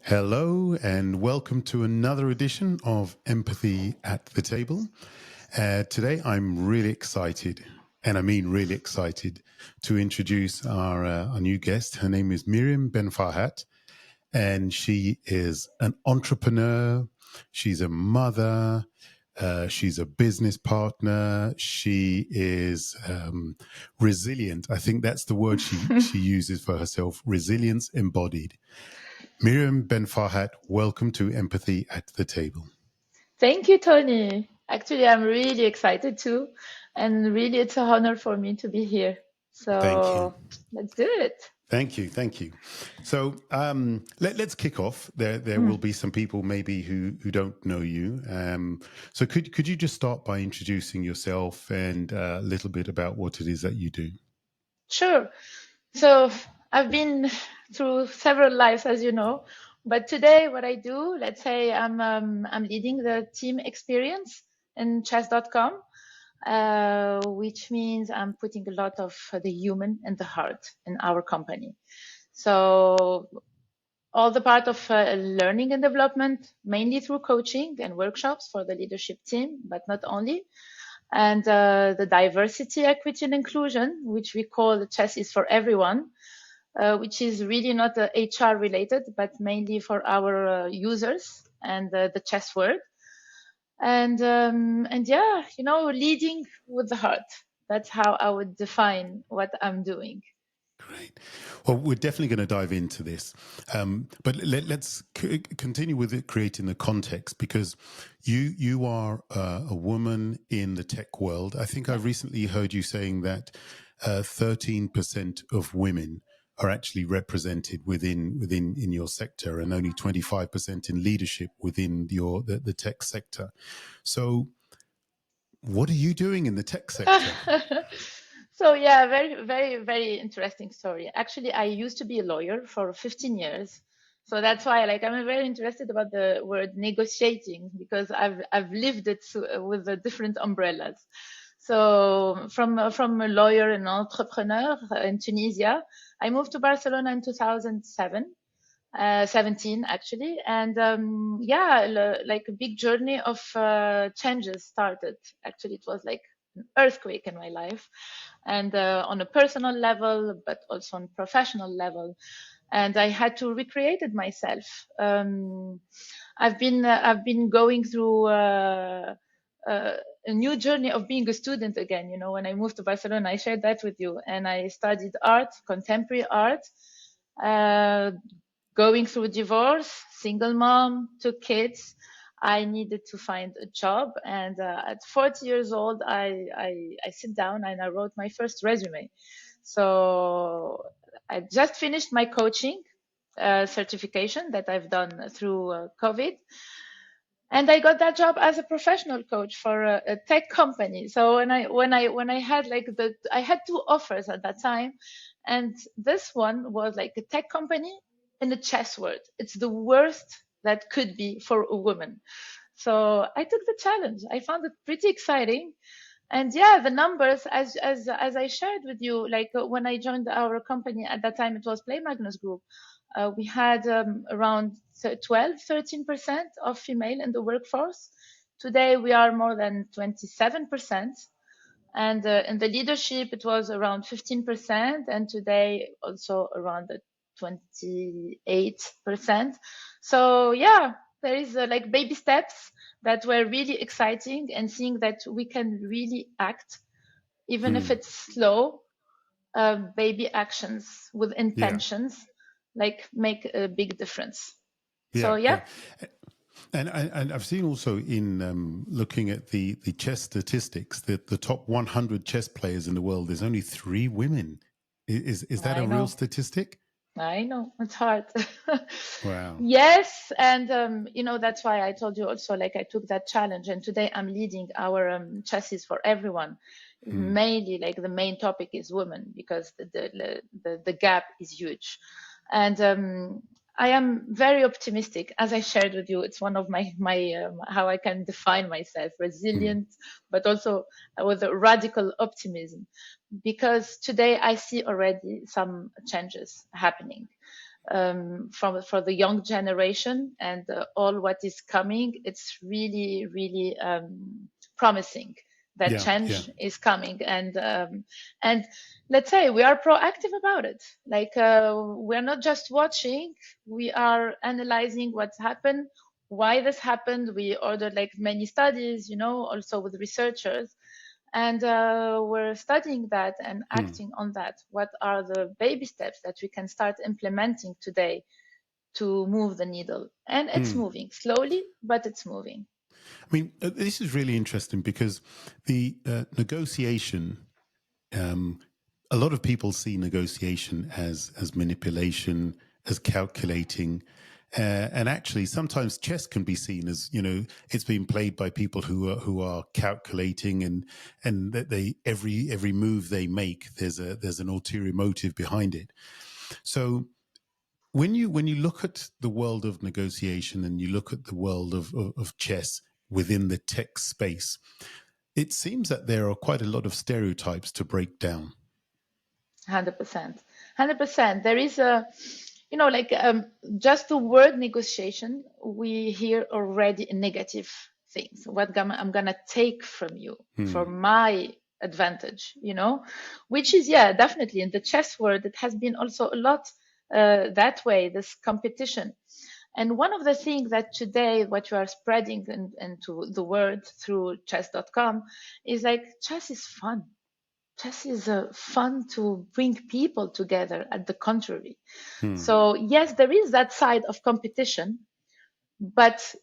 Hello and welcome to another edition of Empathy at the Table. Today I'm really excited, and I mean really excited, to introduce our new guest. Her name is Myriam Ben Farhat, and she is an entrepreneur. She's a mother. She's a business partner. She is resilient. I think that's the word she uses for herself, resilience embodied. Myriam Ben Farhat, welcome to Empathy at the Table. Thank you, Tony. Actually, I'm really excited too, and really it's an honor for me to be here. Thank you. So let's do it. Thank you. Thank you. So let's kick off. There will be some people maybe who don't know you. So could you just start by introducing yourself and a little bit about what it is that you do? Sure. So I've been through several lives, as you know, but today what I do, let's say I'm leading the team experience in chess.com, which means I'm putting a lot of the human and the heart in our company. So all the part of learning and development, mainly through coaching and workshops for the leadership team, but not only. And the diversity, equity, and inclusion, which we call the chess is for everyone, which is really not HR related, but mainly for our users and the chess world. And yeah, leading with the heart. That's how I would define what I'm doing. Great. Well, we're definitely going to dive into this, but let's continue with it, creating the context, because you are a woman in the tech world. I think I recently heard you saying that 13% of women are actually represented within in your sector, and only 25% in leadership within the tech sector. So, what are you doing in the tech sector? So yeah, very, very, very interesting story. Actually, I used to be a lawyer for 15 years. So that's why I'm very interested about the word negotiating, because I've lived it with the different umbrellas. So from a lawyer and entrepreneur in Tunisia, I moved to Barcelona in 2007. 17 actually, and like a big journey of changes started. Actually, it was like an earthquake in my life, and on a personal level, but also on professional level. And I had to recreate it myself. I've been going through a new journey of being a student again. When I moved to Barcelona, I shared that with you, and I studied art, contemporary art. Uh, Going through divorce, single mom, 2 kids. I needed to find a job, and at 40 years old, I sit down and I wrote my first resume. So I just finished my coaching certification that I've done through COVID, and I got that job as a professional coach for a tech company. So when I had I had two offers at that time, and this one was like a tech company in the chess world. It's the worst that could be for a woman. So I took the challenge. I found it pretty exciting. And yeah, the numbers, as I shared with you, when I joined our company at that time, it was Play Magnus Group. We had around 12, 13% of female in the workforce. Today, we are more than 27%. And in the leadership, it was around 15%. And today, also around 28%. So yeah, there is like baby steps that were really exciting, and seeing that we can really act, even if it's slow, baby actions with Yeah. intentions, like make a big difference. So Yeah, yeah. yeah. And I've seen also in looking at the chess statistics that the top 100 chess players in the world, there's only 3 women. Is that a I real know. statistic? I know it's hard. Wow. Yes, and that's why I told you also, like, I took that challenge, and today I'm leading our chassis for everyone. Hmm. Mainly, like, the main topic is women, because the gap is huge, and I am very optimistic. As I shared with you, it's one of my how I can define myself: Hmm. resilient, but also with a radical optimism, because today I see already some changes happening. for the young generation and all what is coming. It's really, really promising that change is coming, and let's say we are proactive about it. Like we're not just watching; we are analyzing what's happened, why this happened. We ordered like many studies, also with researchers, and we're studying that and acting on that. What are the baby steps that we can start implementing today to move the needle? And it's moving slowly, but it's moving. I mean, this is really interesting because the negotiation, a lot of people see negotiation as manipulation, as calculating. And actually, sometimes chess can be seen as, it's being played by people who are calculating, and that every move they make, there's an ulterior motive behind it. So when you look at the world of negotiation and you look at the world of chess within the tech space, it seems that there are quite a lot of stereotypes to break down. 100%. 100%. There is just the word negotiation, we hear already negative things. What I'm going to take from you for my advantage, which is, definitely in the chess world, it has been also a lot that way, this competition. And one of the things that today, what you are spreading into the world through chess.com is like, chess is fun. Chess is fun to bring people together, at the contrary. So yes, there is that side of competition, but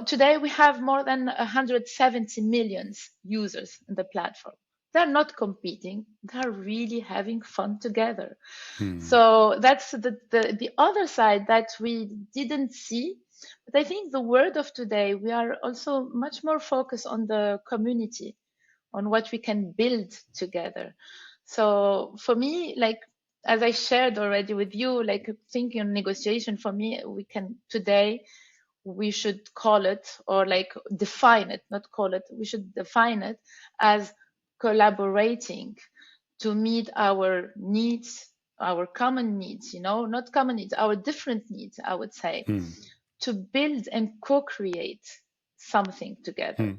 today we have more than 170 million users in the platform. They're not competing, they're really having fun together. So that's the other side that we didn't see. But I think the world of today, we are also much more focused on the community, on what we can build together. So for me, like, as I shared already with you, like thinking on negotiation, for me, we should call it, or like define it, not call it, we should define it as collaborating to meet our needs, our common needs, not common needs, our different needs, I would say, to build and co-create something together.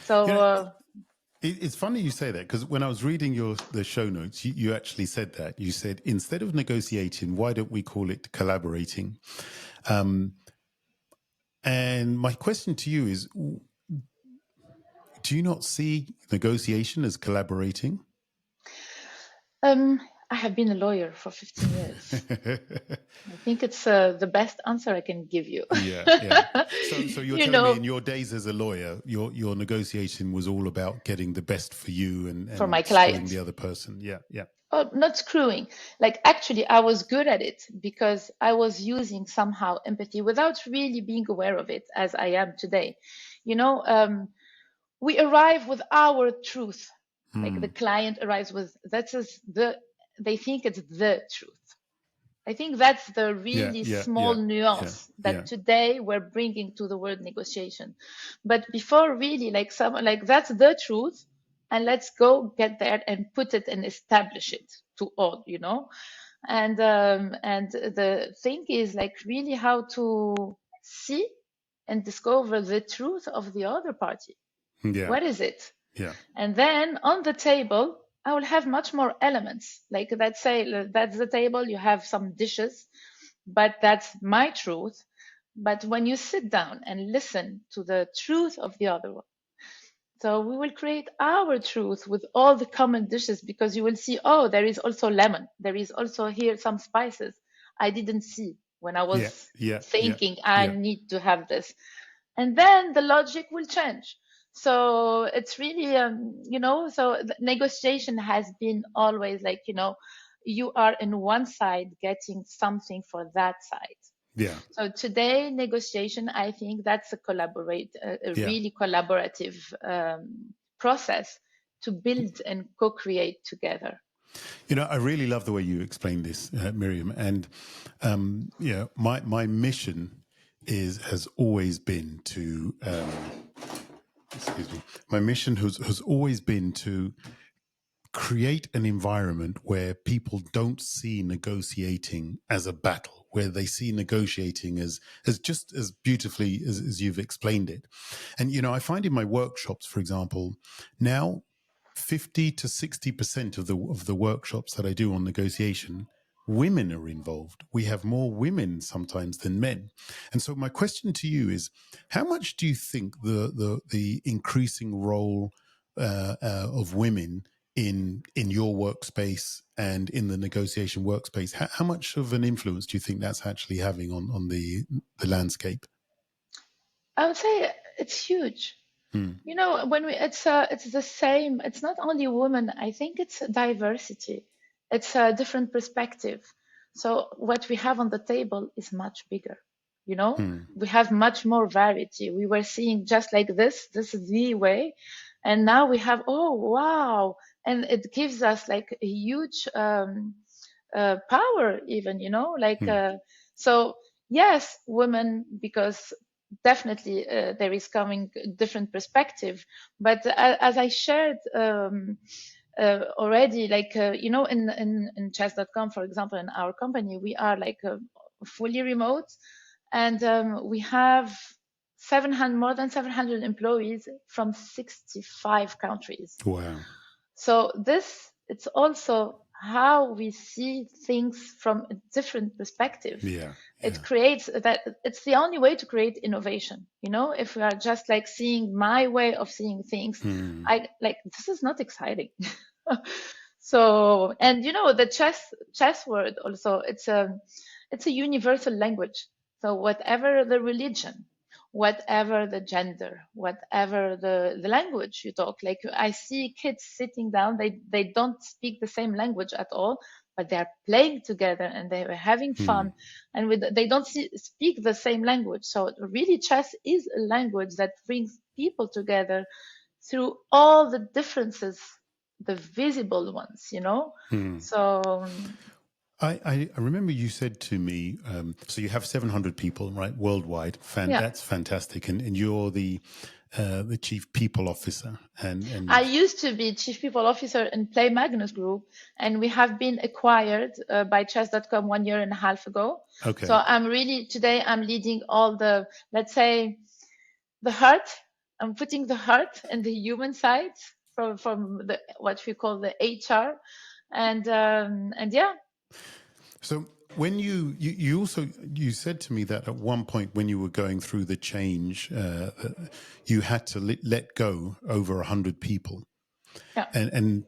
So it's funny you say that, because when I was reading the show notes, you actually said that. You said, instead of negotiating, why don't we call it collaborating? And my question to you is, do you not see negotiation as collaborating? I have been a lawyer for 15 years. I think it's the best answer I can give you. Yeah. So you're telling me in your days as a lawyer, your negotiation was all about getting the best for you and for my screwing client. the other person. Yeah. Oh, not screwing. Like, actually, I was good at it because I was using somehow empathy without really being aware of it, as I am today. We arrive with our truth. Like, the client arrives with they think it's the truth. I think that's the really small nuance that today we're bringing to the word negotiation. But before, really, like that's the truth, and let's go get there and put it and establish it to all, And the thing is, like, really how to see and discover the truth of the other party. Yeah. What is it? Yeah. And then on the table, I will have much more elements. Like, let's say that's the table, you have some dishes, but that's my truth. But when you sit down and listen to the truth of the other one, so we will create our truth with all the common dishes, because you will see, oh, there is also lemon. There is also here some spices I didn't see when I was thinking I need to have this. And then the logic will change. So it's really, so negotiation has been always like, you are in one side getting something for that side. Yeah. So today, negotiation, I think that's a really collaborative process to build and co-create together. I really love the way you explained this, Miriam. And my mission has always been to excuse me. My mission has always been to create an environment where people don't see negotiating as a battle, where they see negotiating as just as beautifully as you've explained it. And, you know, I find in my workshops, for example, now 50 to 60% of the workshops that I do on negotiation, women are involved. We have more women sometimes than men. And so my question to you is, how much do you think the increasing role of women in your workspace and in the negotiation workspace, how much of an influence do you think that's actually having on the landscape? I would say it's huge. You know, when it's the same. It's not only women. I think it's diversity. It's a different perspective. So what we have on the table is much bigger. You know, we have much more variety. We were seeing just like this. This is the way, and now we have. Oh wow! And it gives us like a huge power, even. You know, like so. Yes, women, because definitely there is coming different perspective, but as I shared already, like you know, in chess.com, for example, in our company, we are like fully remote, and we have 700 more than 700 employees from 65 countries. Wow. So this, it's also how we see things from a different perspective. Yeah. It creates that, it's the only way to create innovation. You know, if we are just like seeing my way of seeing things, I like, this is not exciting. So, and you know, the chess word also, it's a universal language. So whatever the religion, whatever the gender, whatever the language you talk, like I see kids sitting down, they don't speak the same language at all, but they're playing together and they were having fun, and they don't speak the same language. So really, chess is a language that brings people together through all the differences, the visible ones, you know. So I remember you said to me, so you have 700 people, right, worldwide. yeah, That's fantastic. And you're the chief people officer. I And used to be chief people officer in Play Magnus Group, and we have been acquired by chess.com 1.5 years ago. So okay. I'm really, today I'm leading all the, let's say, the heart. I'm putting the heart and the human side from the what we call the HR, and yeah. So when you also, you said to me that at one point when you were going through the change, you had to let go over 100 people. Yeah. And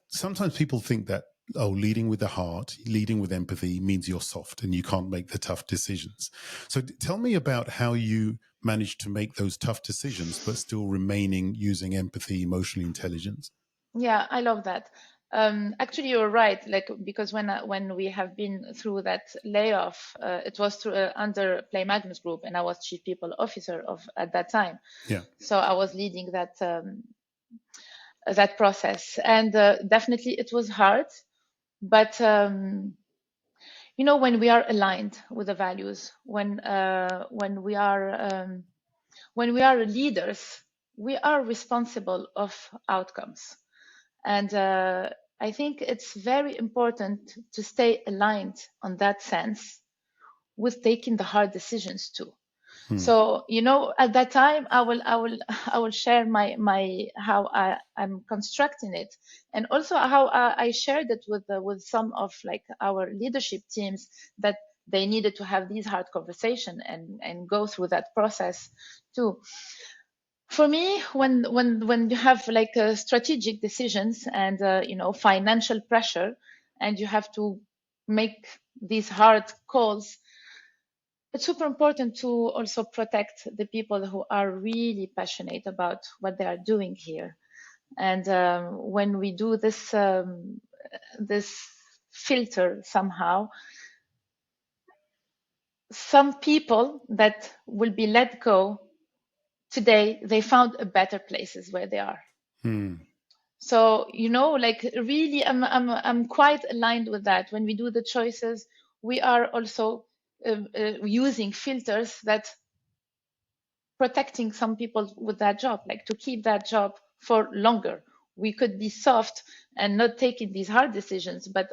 sometimes people think that, oh, leading with the heart, leading with empathy means you're soft and you can't make the tough decisions. So tell me about how you managed to make those tough decisions, but still remaining using empathy, emotional intelligence. Yeah, I love that. Actually, you're right. Like, because when we have been through that layoff, it was through under Play Magnus Group, and I was chief people officer of at that time. Yeah. So I was leading that process, and definitely it was hard. But you know, when we are aligned with the values, when we are leaders, we are responsible of outcomes. And I think it's very important to stay aligned on that sense with taking the hard decisions too. So, you know, at that time, I will share my how I'm constructing it, and also how I shared it with some of like our leadership teams, that they needed to have these hard conversation and go through that process too. For me, when you have like strategic decisions and you know, financial pressure, and you have to make these hard calls, it's super important to also protect the people who are really passionate about what they are doing here. And when we do this filter somehow, some people that will be let go today, they found a better places where they are. So, you know, like really, I'm quite aligned with that. When we do the choices, we are also using filters that protecting some people with that job, like to keep that job for longer, we could be soft and not taking these hard decisions, but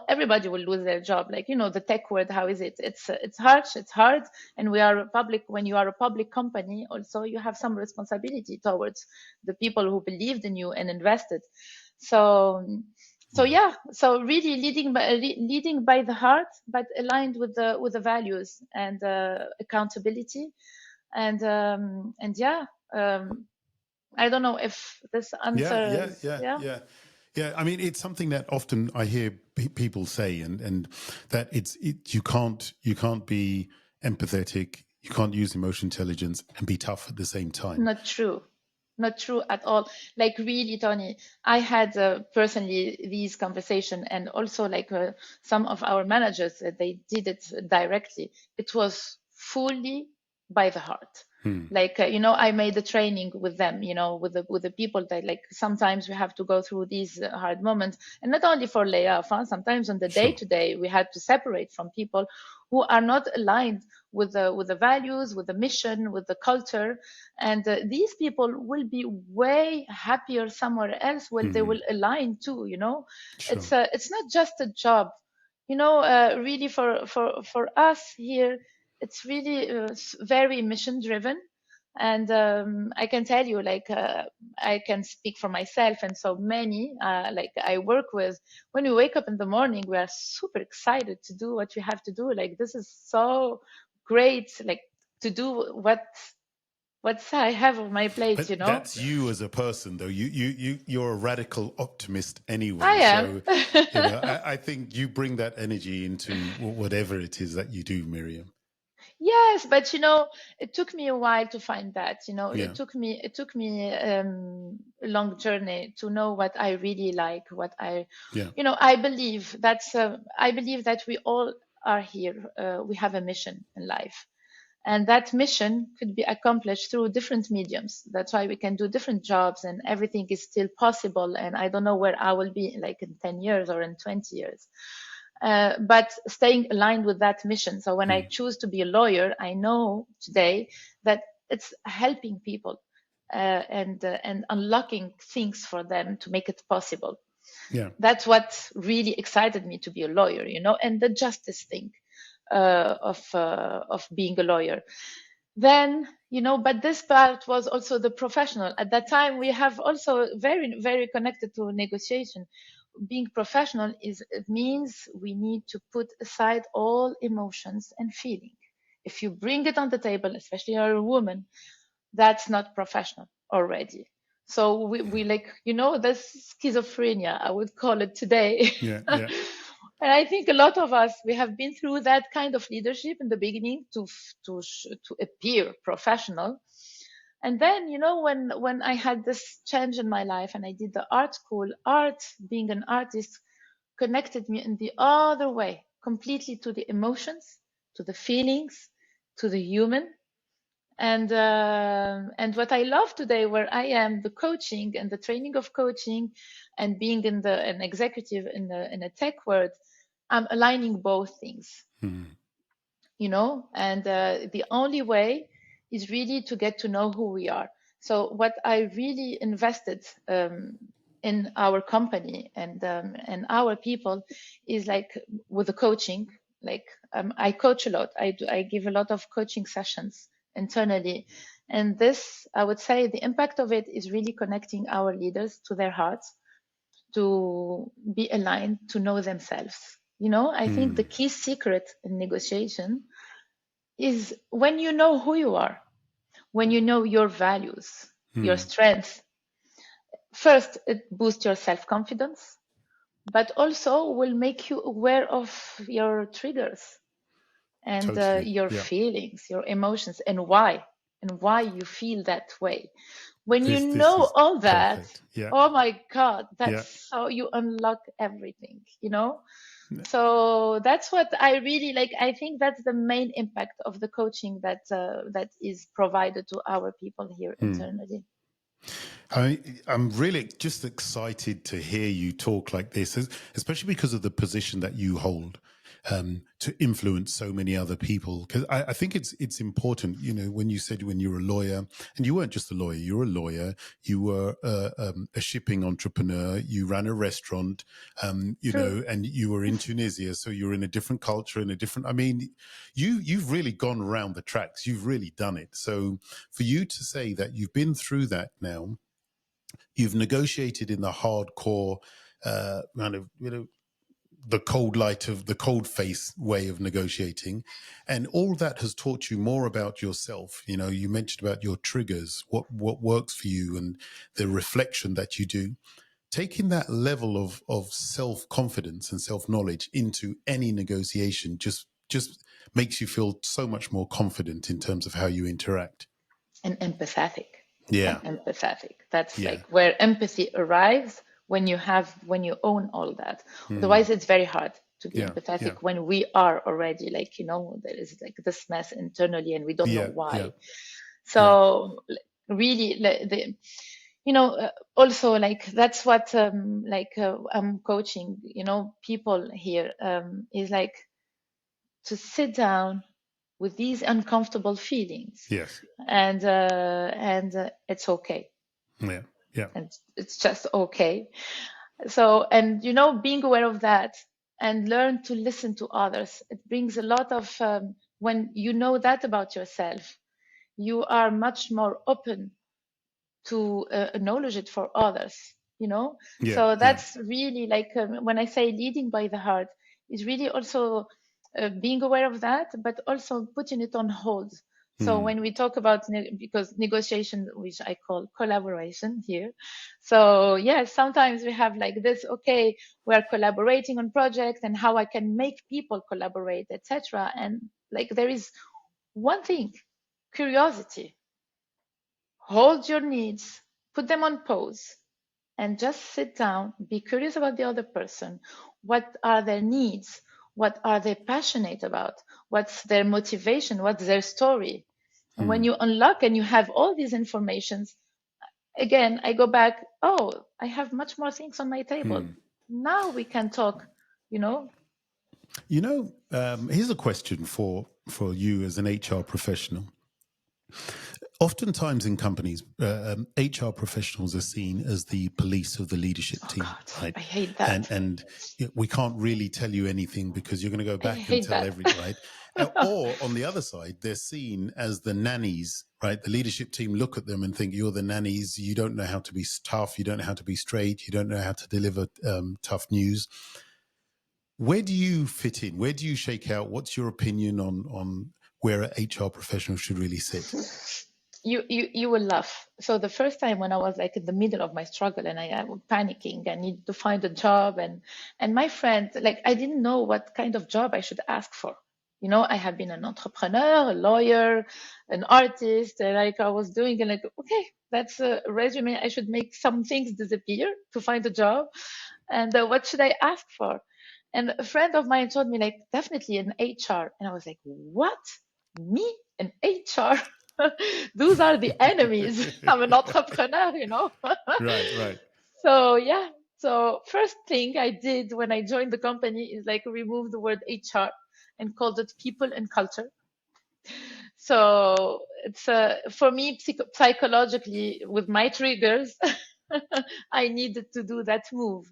everybody will lose their job. Like, the tech world, how is it? It's harsh, it's hard, and we are a public. When you are a public company, also you have some responsibility towards the people who believed in you and invested. So yeah, so really leading by the heart, but aligned with the values and accountability, and yeah. I don't know if this answers. Yeah. I mean, it's something that often I hear people say, and that you can't be empathetic, you can't use emotional intelligence and be tough at the same time. Not true. Not true at all. Like, really, Tony, I had personally these conversation, and also like some of our managers, they did it directly. It was fully by the heart. Like, I made a training with them, with the people that, like, sometimes we have to go through these hard moments, and not only for layoff, sometimes on the day to day, we had to separate from people who are not aligned with the values, with the mission, with the culture, and these people will be way happier somewhere else where they will align too. It's not just a job, really for us here. It's really very mission driven. And I can tell you, like, I can speak for myself and so many, like, I work with. When we wake up in the morning, we are super excited to do what we have to do. Like, this is so great, like, to do what I have on my plate. But that's you as a person, though. You're a radical optimist anyway. I am. So I think you bring that energy into whatever it is that you do, Miriam. Yes, but it took me a while to find that. Yeah. It took me a long journey to know what I really like, what I, I believe that we all are here. We have a mission in life, and that mission could be accomplished through different mediums. That's why we can do different jobs, and everything is still possible. And I don't know where I will be, like, in 10 years or in 20 years. But staying aligned with that mission. So when I choose to be a lawyer, I know today that it's helping people and unlocking things for them to make it possible. Yeah, that's what really excited me to be a lawyer, and the justice thing of being a lawyer. Then, but this part was also the professional. At that time, we have also very, very connected to negotiation. Being professional it means we need to put aside all emotions and feeling. If you bring it on the table, especially you're a woman, that's not professional already. So we like, that's schizophrenia, I would call it today. yeah. And I think a lot of us, we have been through that kind of leadership in the beginning to appear professional. And then, when I had this change in my life and I did the art school, art, being an artist, connected me in the other way, completely to the emotions, to the feelings, to the human. And what I love today, where I am, the coaching and the training of coaching, and being an executive in a tech world, I'm aligning both things. And the only way is really to get to know who we are. So what I really invested in our company and our people is, like, with the coaching. Like, I coach a lot. I give a lot of coaching sessions internally, and this, I would say, the impact of it is really connecting our leaders to their hearts, to be aligned, to know themselves. I think the key secret in negotiation is when you know who you are, when you know your values, your strengths. First, it boosts your self-confidence, but also will make you aware of your triggers and Totally. your feelings, your emotions, and why you feel that way. When you know all that, oh my God, that's how you unlock everything, So that's what I really like. I think that's the main impact of the coaching that is provided to our people here internally. I'm really just excited to hear you talk like this, especially because of the position that you hold. to influence so many other people. Because I think it's important, you know, when you said when you're a lawyer, and you weren't just a lawyer, you're a lawyer, you were a shipping entrepreneur, you ran a restaurant, you True. know, and you were in Tunisia, so you're in a different culture, in a different, I mean, you've really gone around the tracks, you've really done it. So for you to say that you've been through that now, you've negotiated in the hardcore kind of, you know, the cold light of the cold face way of negotiating, and all that has taught you more about yourself. You know, you mentioned about your triggers, what works for you, and the reflection that you do. Taking that level of self-confidence and self-knowledge into any negotiation just makes you feel so much more confident in terms of how you interact. And empathetic. Yeah, And empathetic. That's yeah, like where empathy arrives when you own all that. Otherwise, it's very hard to be yeah, empathetic yeah, when we are already like, there is like this mess internally and we don't know yeah, yeah, why. yeah. So really, also like that's what I'm coaching, people here, is like to sit down with these uncomfortable feelings, Yes. and it's okay, Yeah, yeah. and it's just okay. So, and being aware of that and learn to listen to others, it brings a lot of, when you know that about yourself, you are much more open to acknowledge it for others, Yeah, so yeah. that's really like, when I say leading by the heart, is really also being aware of that, but also putting it on hold. So Mm. when we talk about because negotiation, which I call collaboration here, so yes, sometimes we have like this, okay, we're collaborating on projects and how I can make people collaborate, etc. And like there is one thing: curiosity. Hold your needs, put them on pause, and just sit down, be curious about the other person. What are their needs? What are they passionate about? What's their motivation? What's their story? And when Mm. you unlock and you have all these informations, again, I go back, oh, I have much more things on my table. Mm. Now we can talk, you know. You know, here's a question for you as an HR professional. Oftentimes in companies, HR professionals are seen as the police of the leadership Oh team, God, right? I hate And that. we can't really tell you anything because you're going to go I back and hate tell that. every right. Or on the other side, they're seen as the nannies, right? The leadership team look at them and think you're the nannies. You don't know how to be tough. You don't know how to be straight. You don't know how to deliver tough news. Where do you fit in? Where do you shake out? What's your opinion on where an HR professional should really sit? You will laugh. So the first time when I was like in the middle of my struggle and I was panicking, I needed to find a job, and my friend, like, I didn't know what kind of job I should ask for. I have been an entrepreneur, a lawyer, an artist, and like I was doing, and like, okay, that's a resume. I should make some things disappear to find a job, and what should I ask for? And a friend of mine told me like, definitely an HR, and I was like, what? Me, an HR? Those are the enemies. I'm an entrepreneur. Right, right. So yeah. So first thing I did when I joined the company is like remove the word HR and called it people and culture. So it's for me psychologically with my triggers, I needed to do that move.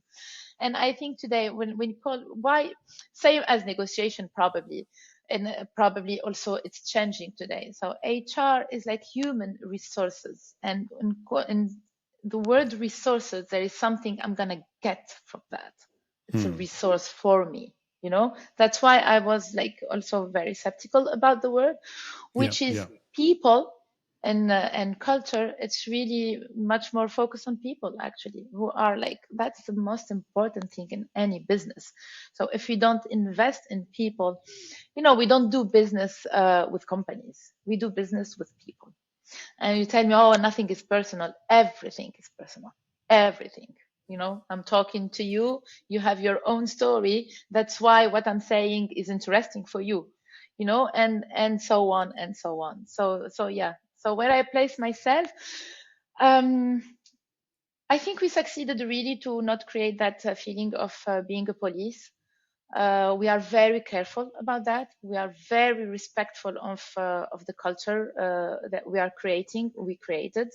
And I think today when you call, why, same as negotiation probably, and probably also it's changing today. So HR is like human resources, and in the word resources, there is something I'm gonna get from that. It's a Hmm. resource for me. That's why I was like also very skeptical about the word, Yeah, which is yeah. people and culture. It's really much more focused on people actually, who are like, that's the most important thing in any business. So if we don't invest in people, we don't do business with companies, we do business with people. And you tell me, oh, nothing is personal. Everything is personal. Everything. I'm talking to you. You have your own story. That's why what I'm saying is interesting for you. And so on and so on. So yeah. So where I place myself, um, I think we succeeded really to not create that feeling of being a police. We are very careful about that. We are very respectful of the culture that we created,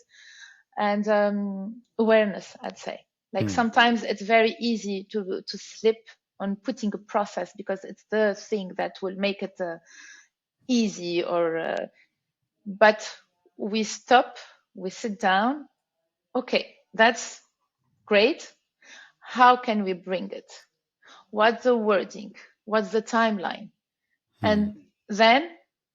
and awareness, I'd say. Like sometimes it's very easy to slip on putting a process because it's the thing that will make it easy, but we stop, we sit down. Okay, that's great. How can we bring it? What's the wording? What's the timeline? And then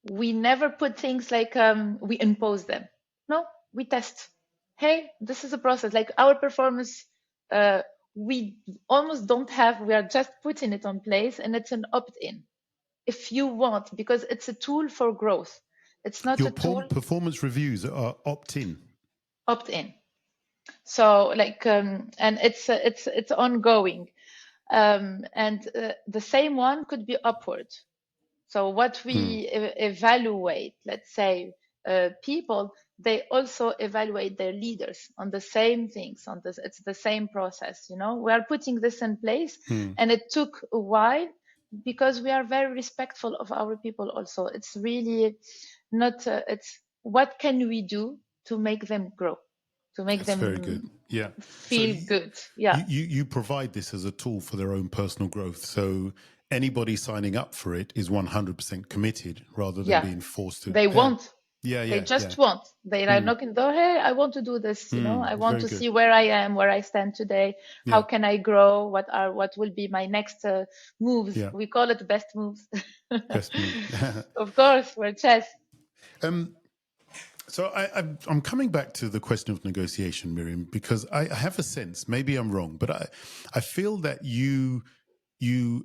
we never put things like we impose them. No, we test. Hey, this is a process. Like our performance, we almost don't have, we are just putting it on place, and it's an opt-in if you want, because it's a tool for growth. It's not Your a tool. performance reviews are opt-in. Opt-in. So like, and it's ongoing. And the same one could be upward. So what we evaluate, let's say, people, they also evaluate their leaders on the same things. On this, it's the same process. You know, we are putting this in place, and it took a while because we are very respectful of our people. Also, it's really not. It's what can we do to make them grow, to make That's them very good. Yeah. feel good. Yeah. You provide this as a tool for their own personal growth. So anybody signing up for it is 100% committed rather than being forced to. They want. Yeah, They yeah, just want. They are knocking the door. Hey, I want to do this. You know, I want to see where I am, wwhere I stand today. How can I grow? What will be my next moves? Yeah. We call it best moves. Best move. Of course, we're chess. So I'm coming back to the question of negotiation, Miriam, because I have a sense, maybe I'm wrong, but I feel that you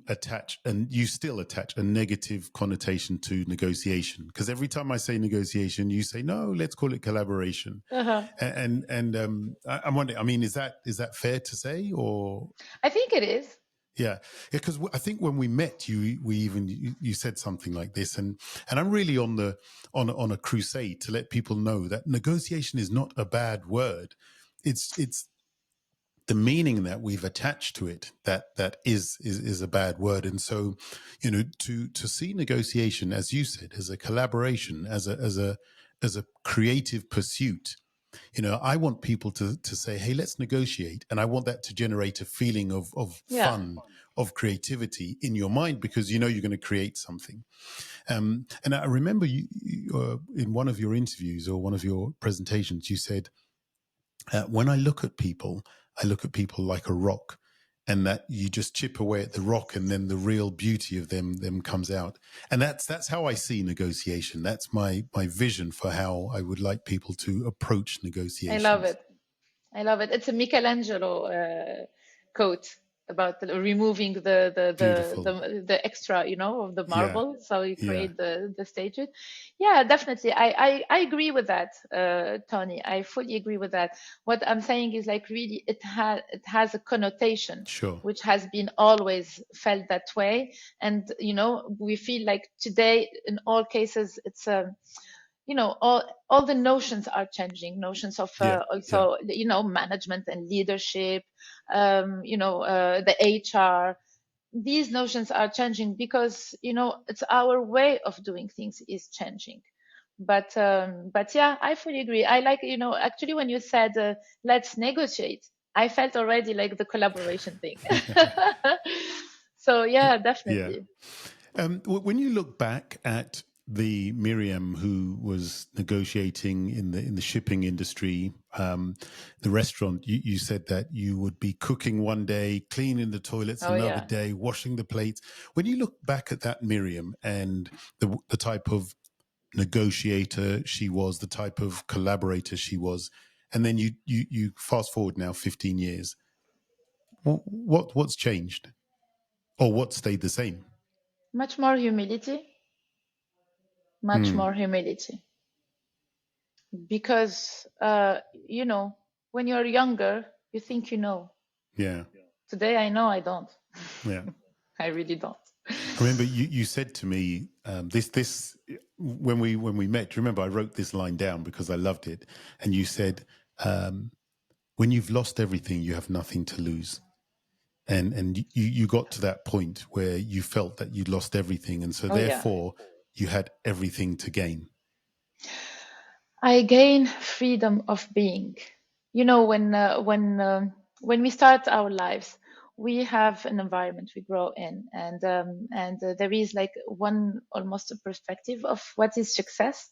attach, and you still attach, a negative connotation to negotiation, because every time I say negotiation, you say no, let's call it collaboration. And I'm wondering, I mean, is that fair to say? Or I think it is. Yeah, because I think when we met, you said something like this, and I'm really on a crusade to let people know that negotiation is not a bad word. It's the meaning that we've attached to it that is a bad word. And so, you know, to see negotiation, as you said, as a collaboration, as a creative pursuit. You know, I want people to say, hey, let's negotiate. And I want that to generate a feeling of fun, of creativity in your mind, because you know you're going to create something. And I remember you in one of your interviews or one of your presentations, you said, when I look at people like a rock, and that you just chip away at the rock, and then the real beauty of them comes out. And that's how I see negotiation. That's my vision for how I would like people to approach negotiations. I love it. I love it. It's a Michelangelo quote about removing the extra, you know, of the marble, so you create the stages. Yeah, definitely. I agree with that, Tony. I fully agree with that. What I'm saying is, like, really, it has a connotation, which has been always felt that way, and you know, we feel like today, in all cases, it's you know, all the notions are changing, notions of also you know, management and leadership, you know, the HR. These notions are changing because, you know, it's our way of doing things is changing. But yeah, I fully agree. I like, you know, actually when you said let's negotiate, I felt already like the collaboration thing. So yeah, definitely. When you look back at the Miriam who was negotiating in the shipping industry, the restaurant, you said that you would be cooking one day, cleaning the toilets another day, washing the plates. When you look back at that Miriam and the type of negotiator she was, the type of collaborator she was, and then you fast forward now 15 years, what's changed, or what stayed the same? Much more humility. Much more humility. Because, you know, when you're younger, you think you know. Yeah. Today I know I don't. Yeah. I really don't. I remember you said to me this when we met. Remember, I wrote this line down because I loved it, and you said, "When you've lost everything, you have nothing to lose." and you got to that point where you felt that you'd lost everything, and so therefore you had everything to gain. I gain freedom of being. You know, when we start our lives, we have an environment we grow in, and there is like one almost a perspective of what is success.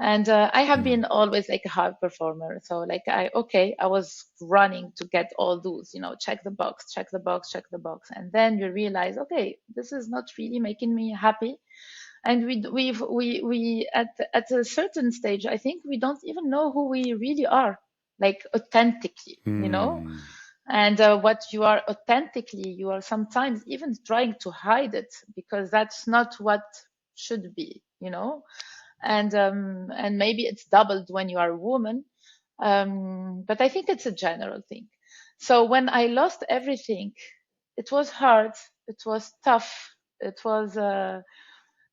And I have been always like a high performer. So like I was running to get all those, you know, check the box, check the box, check the box. And then you realize, okay, this is not really making me happy. And we at a certain stage, I think we don't even know who we really are, like authentically, you know. And what you are authentically, you are sometimes even trying to hide it because that's not what should be, you know. And maybe it's doubled when you are a woman, but I think it's a general thing. So when I lost everything, it was hard, it was tough, it was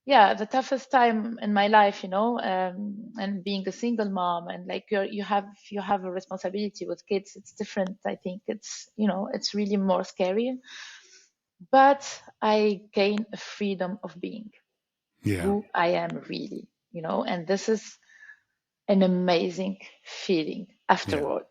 yeah, the toughest time in my life, you know. And being a single mom, and like you have a responsibility with kids, it's different. I think it's, you know, it's really more scary, but I gain a freedom of being who I am really, you know. And this is an amazing feeling afterward.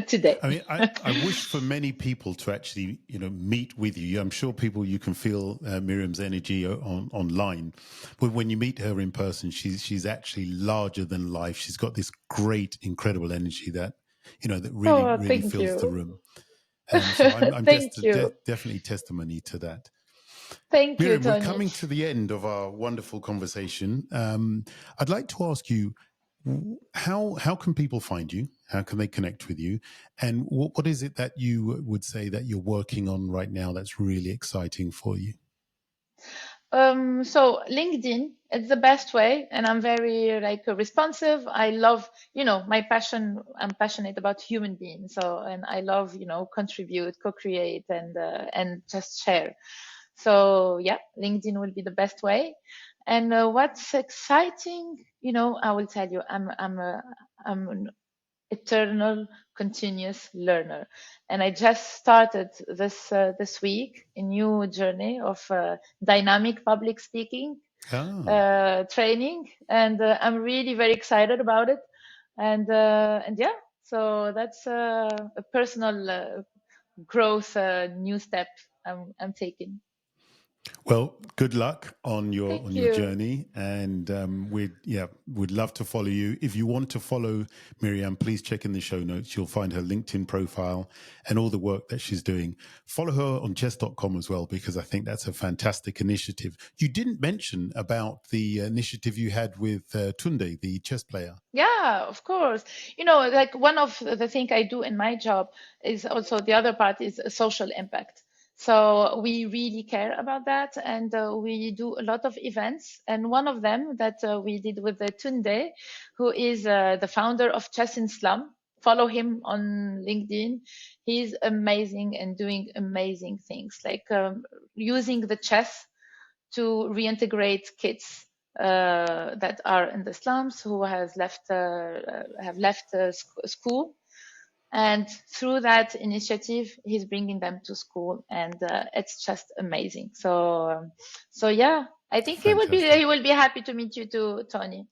Today. I mean, I wish for many people to actually, you know, meet with you. I'm sure people, you can feel Miriam's energy online, but when you meet her in person, she's actually larger than life. She's got this great, incredible energy that, you know, that really fills the room. So I'm just definitely testimony to that. Thank Miriam, you, Tony. we're coming to the end of our wonderful conversation. I'd like to ask you, how can people find you? How can they connect with you? And what is it that you would say that you're working on right now that's really exciting for you? So LinkedIn, it's the best way, and I'm very like responsive. I love, you know, my passion. I'm passionate about human beings, so and I love, you know, contribute, co-create, and just share. So yeah, LinkedIn will be the best way. And what's exciting, you know, I will tell you, I'm an eternal, continuous learner, and I just started this week a new journey of dynamic public speaking training, and I'm really very excited about it. And yeah, so that's a personal growth new step I'm taking. Well, good luck on your Thank you. journey, and we'd love to follow you. If you want to follow Miriam, please check in the show notes. You'll find her LinkedIn profile and all the work that she's doing. Follow her on chess.com as well, because I think that's a fantastic initiative. You didn't mention about the initiative you had with Tunde, the chess player. Yeah, of course. You know, like one of the things I do in my job is also the other part is a social impact. So we really care about that, and we do a lot of events. And one of them that we did with Tunde, who is the founder of Chess in Slum. Follow him on LinkedIn. He's amazing and doing amazing things, like using the chess to reintegrate kids that are in the slums who have left school, and through that initiative he's bringing them to school, and it's just amazing. So yeah, I think Fantastic. he will be happy to meet you too, Tony.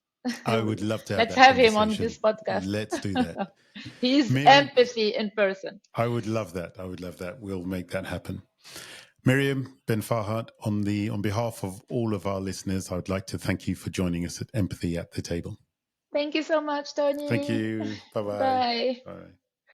I would love to have Let's that have him on conversation. this podcast. Let's do that. He's Miriam, empathy in person. I would love that. We'll make that happen. Myriam Ben Farhat, on behalf of all of our listeners, I would like to thank you for joining us at Empathy at the Table. Thank you so much, Tony. Thank you. Bye-bye. Bye. Bye.